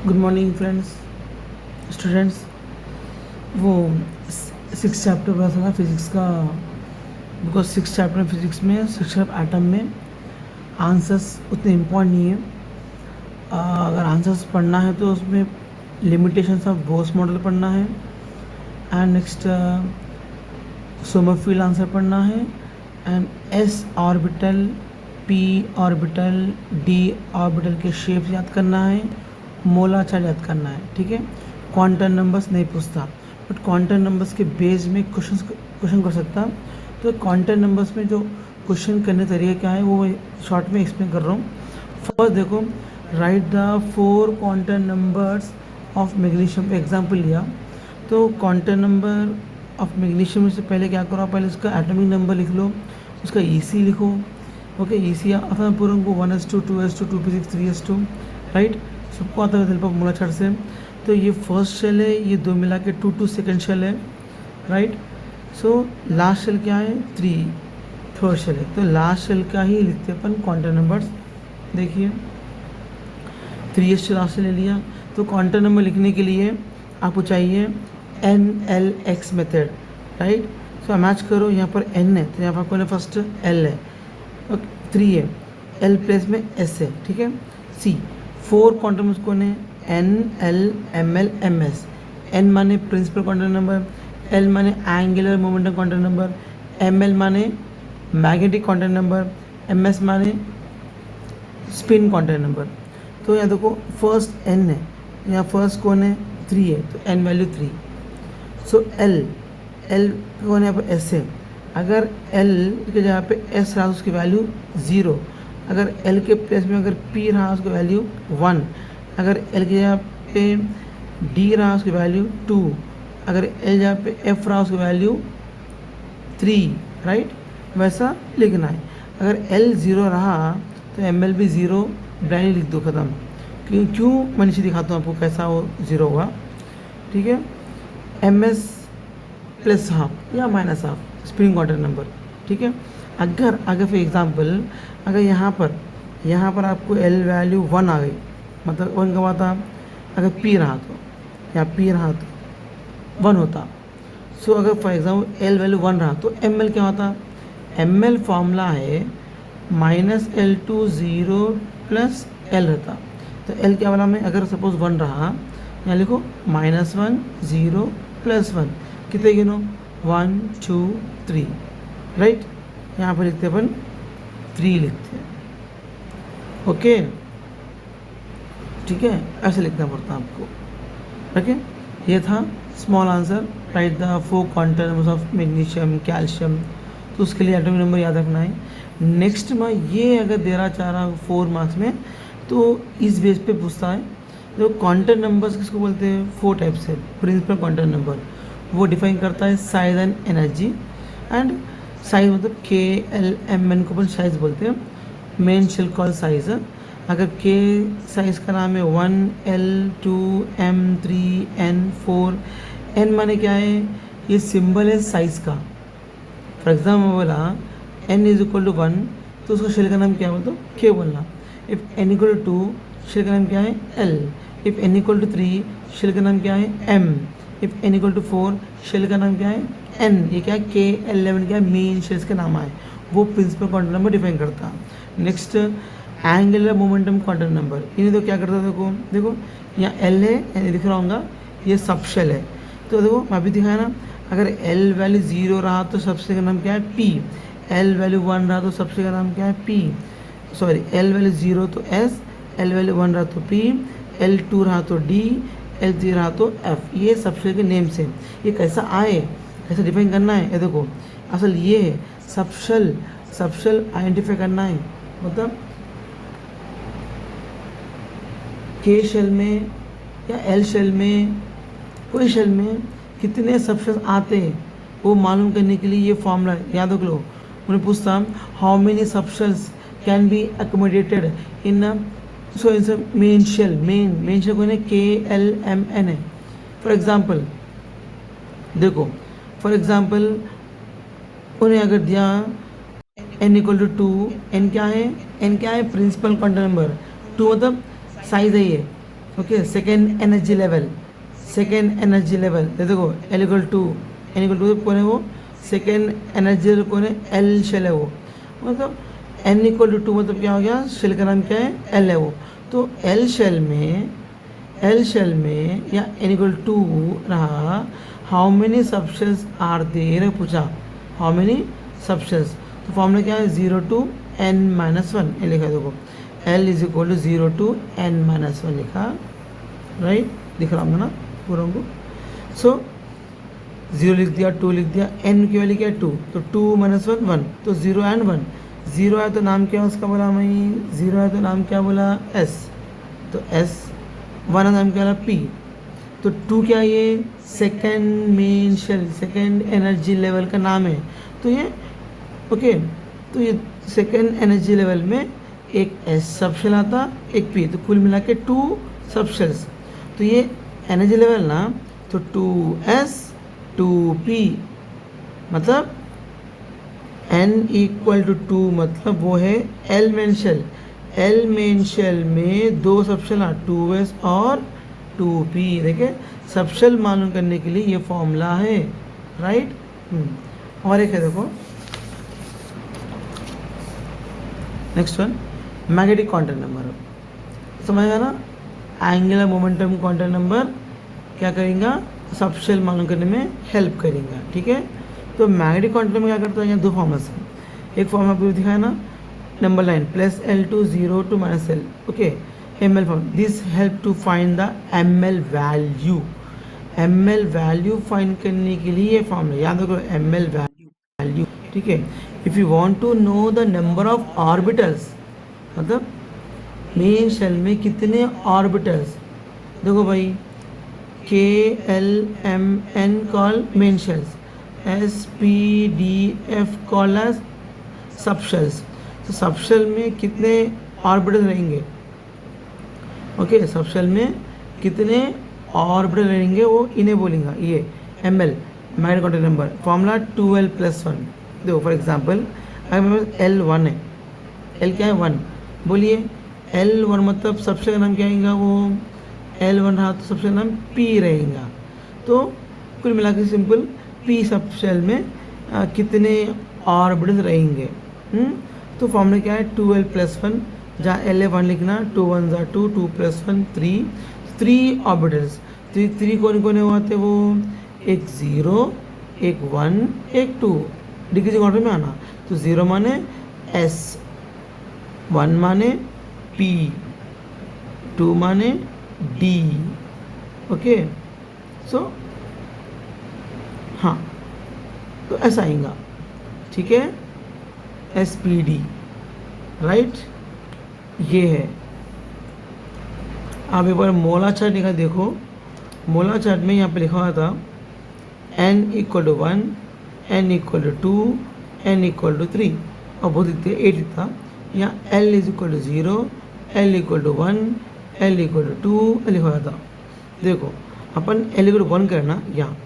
Good morning friends, students. वो 6 chapter पढ़ा था ना फिज़िक्स का, बिकॉज 6 चैप्टर फिज़िक्स में 6 एटम में आंसर्स उतने इम्पॉर्टेंट नहीं है। अगर आंसर्स पढ़ना है तो उसमें लिमिटेशंस ऑफ बोस मॉडल पढ़ना है, एंड नेक्स्ट सोमरफील्ड आंसर पढ़ना है, and S orbital, P orbital, D orbital के शेप्स याद करना है, मोलर चार्ज याद करना है। ठीक है, क्वांटम नंबर्स नहीं पूछता, बट क्वांटम नंबर्स के बेस में क्वेश्चन कर सकता। तो क्वांटम नंबर्स में जो क्वेश्चन करने तरीके क्या है वो शॉर्ट में एक्सप्लेन कर रहा हूँ। फर्स्ट देखो, right the 4 quantum numbers of magnesium. Example लिया तो क्वांटम नंबर ऑफ मैग्नीशियम से पहले क्या करो, पहले उसका एटॉमिक नंबर लिख लो, उसका ईसी लिखो। ओके, ईसी आता पूरा उनको 1s2, 2s2, 2p6, 3s2, right, सबको आता है मोलर चार्ट से। तो ये फर्स्ट शेल है, ये दो मिला के 2 सेकेंड शेल है, राइट। सो लास्ट शेल क्या है, 3 थर्ड शेल है। तो लास्ट शेल का ही लिखते अपन क्वांटम नंबर्स। देखिए 3s लास्ट से ले लिया, तो क्वांटम नंबर लिखने के लिए आपको चाहिए NLX method, right. So match करो, यहाँ पर n है तो यहाँ पर आपको फर्स्ट l है, 3 है, l प्लेस में s है, ठीक है। C 4 क्वांटम कौन है, N L M L M S। n माने प्रिंसिपल क्वांटम नंबर, l माने angular momentum quantum number, M L माने magnetic quantum number, M S माने स्पिन क्वांटम नंबर। तो यहाँ देखो फर्स्ट n है, यहाँ फर्स्ट कौन है, 3 है, तो n वैल्यू 3। सो l कौन है, यहाँ पर s है। अगर l के जगह पे s रहा उसकी वैल्यू 0, अगर l के प्लेस में अगर p रहा उसकी वैल्यू 1, अगर l की जगह पे d रहा उसकी वैल्यू 2, अगर l जगह पे f रहा उसकी वैल्यू 3, राइट, वैसा लिखना है। अगर l 0 रहा तो ml भी 0 ब्लाइंडली लिख दो, ख़त्म। क्यों मैं नीचे दिखाता हूँ आपको कैसा वो 0 होगा, ठीक है। ms प्लस हाफ या minus half spring quantum number, ठीक है। अगर फॉर एग्जांपल अगर यहाँ पर आपको l वैल्यू 1 आ गई, मतलब 1 का था, अगर p रहा तो या p रहा तो 1 होता। सो अगर फॉर एग्जांपल l वैल्यू 1 रहा तो ml क्या होता, ml फॉर्मूला है -L2 0 प्लस l रहता। तो l क्या वाला में अगर सपोज 1 रहा, यहाँ लिखो -1 0 प्लस 1, कितने गिनो, 1 2 3, राइट। यहाँ पर लिखते अपन 3 लिखते हैं, ओके, ठीक है, ऐसे लिखना पड़ता है आपको। ओके, ये था small answer, right the 4 quantum numbers of magnesium, calcium. तो उसके लिए एटॉमिक नंबर याद रखना है। नेक्स्ट में ये अगर दे रहा चाह रहा 4 मार्क्स में, तो इस बेस पे पूछता है। जो क्वांटम नंबर्स किसको बोलते हैं, 4 टाइप्स है। प्रिंसिपल क्वांटम नंबर वो डिफाइन करता है size and energy, and size मतलब KLMN को अपन साइज बोलते हैं। मेन शेल कॉल साइज है। अगर K साइज का नाम है 1 L 2 M 3 N 4, N माने क्या है, ये सिंबल है साइज का। फॉर एग्जाम्पल बोला n इज इक्वल टू 1, तो उसका शेल का नाम क्या बोलते हो, K बोलना। If n equal to 2, shell का नाम क्या है, L। If n equal to 3, shell का नाम क्या है, M। If n equal to 4, shell का नाम क्या है, N। ये क्या है, KL11 क्या है, मेन शेल्स का नाम है, वो प्रिंसिपल क्वांटम नंबर डिफाइन करता है। Next angular momentum quantum number, इन्हें तो क्या करता है, देखो यहाँ L है, दिख रहा होगा, ये सब शेल है। तो देखो मैं अभी दिखाया ना, अगर L वैल्यू 0 रहा तो सबसे का नाम क्या है, P। L वैल्यू 1 रहा तो सबसे का नाम क्या है, P। सॉरी, L वैल्यू 0 तो S, L वैल्यू 1 रहा तो P, L 2 रहा तो D, L 3 रहा तो F। ये सबसे के नेम से ये कैसा आए, कैसे डिफाइन करना है, ये देखो असल ये है सबशेल आइडेंटिफाई करना है। मतलब K शेल में या L शेल में, कोई शेल में कितने सबशेल आते हैं वो मालूम करने के लिए ये फॉर्मूला याद रख लो। उन्हें पूछता how many subshells can be accommodated in main shell कोई KLMN है। फॉर एग्जांपल देखो, फॉर एग्जांपल उन्हें अगर दिया n इक्वल टू 2, n क्या है, प्रिंसिपल क्वांटम नंबर, 2 मतलब साइज है ये, okay second energy level, second energy level देखो L equal to, N equal to कौन है वो, सेकेंड एनर्जी लेवल कौन है, एल शेल है वो, मतलब एन इक्वल टू 2 मतलब क्या हो गया, शेल का नाम क्या है, एल है वो। तो एल शेल में, एल शेल में या एन इक्वल टू रहा, how many subshells are there पूछा, हाउ मेनी सबशेल्स, तो फॉर्मूला क्या है 0 to n-1, ये लिखा है देखो, L is equal to 0 to n-1 लिखा, राइट, दिख रहा होगा ना पूरा को। सो 0 लिख दिया, 2 लिख दिया, n की वैल्यू क्या है 2, तो 2 - 1 1, तो 0 and 1, 0 है तो नाम क्या उसका बोला मैं, 0 है तो नाम क्या बोला S, तो S, 1 है नाम क्या बोला P, तो 2 क्या है, ये second main shell, second energy level का नाम है, तो ये ओके, तो ये सेकेंड एनर्जी लेवल में एक एस सब शेल आता, एक पी, तो कुल मिला के 2 सब शेल्स, तो ये एनर्जी लेवल ना, तो 2s 2p, मतलब n इक्वल टू 2 मतलब वो है L main shell, L main shell में 2 सब शेल 2s और 2p, देखिए सब शेल मालूम करने के लिए ये फॉर्मूला है, राइट। और एक है देखो next one, magnetic quantum number, समझ गया ना, एंगुलर मोमेंटम क्वांटम नंबर क्या करेगा, सब शेल मालूम करने में हेल्प करेगा, ठीक है। तो मैग्नेटिक क्वांटम में क्या करता है, यहाँ 2 फॉर्मूलास हैं, एक फॉर्मूला आपको दिखाया ना number 9 +L2 0 to -L, okay, ml form, this help to find the ml value, ml value find करने के लिए ये फॉर्मूला याद रखो, ml वैल्यू, ठीक है। If you want to know the number of orbitals, मतलब मेन शेल में कितने ऑर्बिटल्स, देखो भाई K L M N call main shells, S P D F call as sub shells, तो सब शेल में कितने ऑर्बिटल रहेंगे, ओके, सब शेल में कितने ऑर्बिटल रहेंगे वो इन्हें बोलेंगे, ये M L magnetic quantum number, formula 2l+1, देखो फॉर एग्जाम्पल अगर मेरे पास L1 है, L क्या है 1, बोलिए L1 मतलब सबसे का नाम क्या आएगा, वो L1 रहा तो सबसे नाम P रहेगा, तो कुल मिला के सिंपल P सब शेल में कितने ऑर्बिटल्स रहेंगे, तो फॉर्मूला क्या है 2l+1, जहाँ L 1 लिखना, 2 1 = 2, 2 + 1 3 ऑर्बिटल्स, 3 कौन कौन होते वो, एक 0 एक 1 एक 2, डिक्रीजिंग ऑर्डर में आना, तो 0 माने S, 1 माने P, 2 माने D, ओके, सो हाँ, तो ऐसा आएगा, ठीक है, SPD, राइट, ये है। आप एक बार मोला चार्ट लिखा देखो, मोला चार्ट में यहाँ पे लिखा हुआ था n = 1, n = 2, n = 3, और बहुत लिखते 8 था, यहाँ L = 0, L = 1, L = 2 लिखा हुआ था, देखो अपन L = 1 करें ना, यहाँ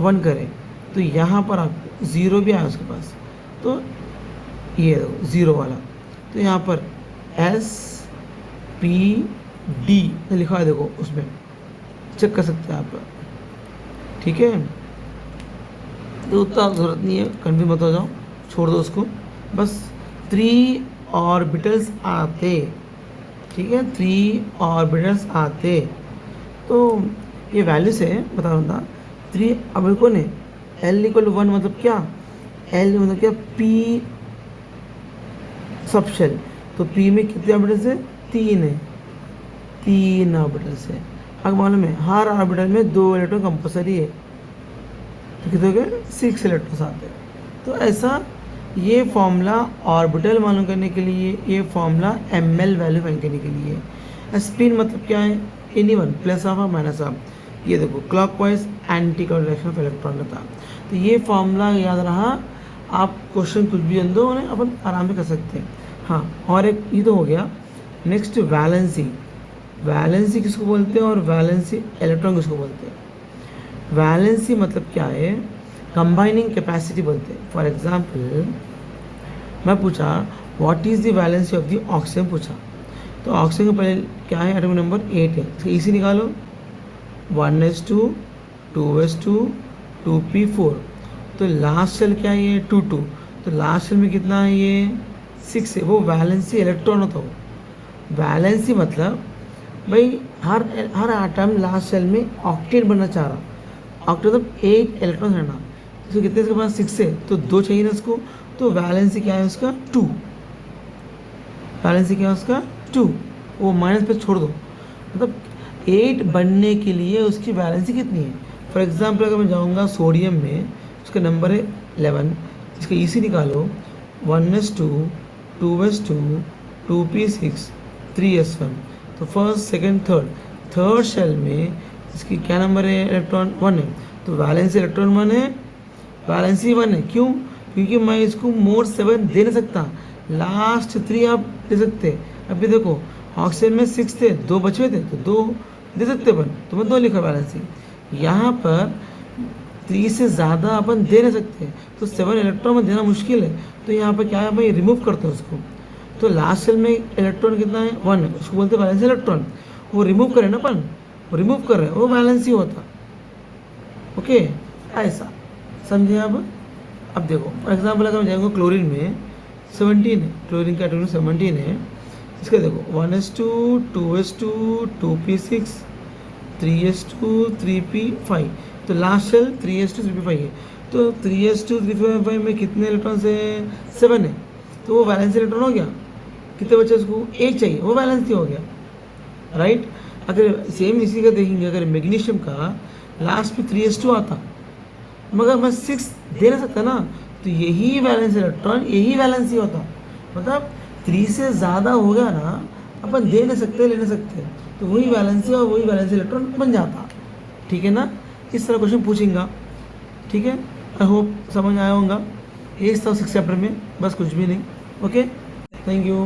1 करें तो यहाँ पर आप 0 भी आया उसके पास, तो ये देखो 0 वाला, तो यहाँ पर S P D लिखा है, देखो उसमें चेक कर सकते हैं आप, ठीक है, तो उतना ज़रूरत नहीं है, कन्फ्यूज मत हो जाओ, छोड़ दो उसको, बस 3 ऑर्बिटल्स आते, ठीक है, 3 ऑर्बिटल्स आते, तो ये वैल्यू से बता रहा था 3 अब कौन है, L = 1 मतलब क्या, L मतलब क्या, P सब शेल, तो P में कितने ऑर्बिटल्स है, 3 है, 3 ऑर्बिटल्स है, अब मालूम है हर ऑर्बिटल में 2 इलेक्ट्रॉन कंपल्सरी है, तो कितने हो गए 6 इलेक्ट्रॉन्स आते हैं, तो ऐसा ये फॉर्मूला ऑर्बिटल मालूम करने के लिए, ये फॉर्मूला ml वैल्यू फाइंड करने के लिए। स्पिन मतलब क्या है, एनीवन प्लस ऑफ और माइनस ऑफ, ये देखो clockwise anti clock direction of electron रहता, तो ये फॉर्मूला याद रहा, आप क्वेश्चन कुछ भी अंदर उन्हें अपन आराम से कर सकते हैं। हाँ, और एक ये तो हो गया, नेक्स्ट वैलेंसी, वैलेंसी किसको बोलते हैं और वैलेंसी इलेक्ट्रॉन किसको बोलते हैं। वैलेंसी मतलब क्या है, कंबाइनिंग कैपेसिटी बोलते हैं। फॉर एग्जांपल मैं पूछा what is the valency of the oxygen पूछा, तो ऑक्सीजन का पहले क्या है, एटॉमिक नंबर 8 है, इसका इसी निकालो 1s2 2s2 2p4। तो लास्ट सेल क्या है ये 2 तो लास्ट सेल में कितना है ये 6 है, वो वैलेंसी इलेक्ट्रॉन होता हो। वैलेंसी मतलब भाई हर आटम लास्ट सेल में ऑक्टेट बनना चाह रहा, ऑक्टेट मतलब 8 इलेक्ट्रॉन रहना, तो कितने इसके पास 6 है तो 2 चाहिए ना इसको, तो वैलेंसी क्या है उसका 2, वैलेंसी क्या है उसका 2, वो माइनस पे छोड़ दो, मतलब 8 बनने के लिए उसकी वैलेंसी कितनी है। फॉर एग्जांपल अगर मैं जाऊंगा सोडियम में, उसका नंबर है 11, इसका इसी निकालो 1s2 2s2 2p6 3s1। तो फर्स्ट सेकंड थर्ड शेल में इसकी क्या नंबर है, इलेक्ट्रॉन 1 है, तो वैलेंसी इलेक्ट्रॉन 1 है, वैलेंसी 1 है। क्यों? क्योंकि मैं इसको मोर 7 दे नहीं सकता, लास्ट 3 आप दे सकते। अभी देखो ऑक्सीजन में 6 थे, 2 बचे थे तो 2 दे सकते अपन, तो मैं 2 लिखा वैलेंसी। यहाँ पर 3 से ज़्यादा अपन दे नहीं सकते, तो 7 इलेक्ट्रॉन में देना मुश्किल है, तो यहाँ पर क्या है भाई रिमूव करते हैं उसको। तो लास्ट सेल में इलेक्ट्रॉन कितना है 1 है, उसको बोलते हैं वैलेंसी इलेक्ट्रॉन, वो रिमूव करें ना अपन, वो रिमूव कर रहे हैं, वो वैलेंसी होता। ओके ऐसा समझे आप। अब देखो फॉर एग्जाम्पल अगर मैं जाऊँगा क्लोरीन में 17 है, क्लोरीन का एटॉमिक 17 है, इसका देखो 1s2 2s2 2p6 3s2 3p5, तो लास्ट सेल 3s2 3p5 है, तो 3s2 3p5 में कितने इलेक्ट्रॉन्स है 7 है, तो वो वैलेंसी इलेक्ट्रॉन हो गया। कितने बचे उसको 1 चाहिए, वो वैलेंसी हो गया, राइट। अगर सेम इसी का देखेंगे, अगर मैग्नीशियम का लास्ट में 3s2 आता, मगर मैं 6 दे नहीं सकता ना, तो यही वैलेंसी इलेक्ट्रॉन यही वैलेंसी होता, मतलब 3 से ज़्यादा हो गया ना, अपन दे नहीं सकते ले नहीं सकते, तो वही वैलेंसी और वही वैलेंसी इलेक्ट्रॉन बन जाता। ठीक है ना, इस तरह क्वेश्चन पूछेंगे। ठीक है, आई होप समझ आया होगा, एक 6 चैप्टर में, बस कुछ भी नहीं। Okay, thank you.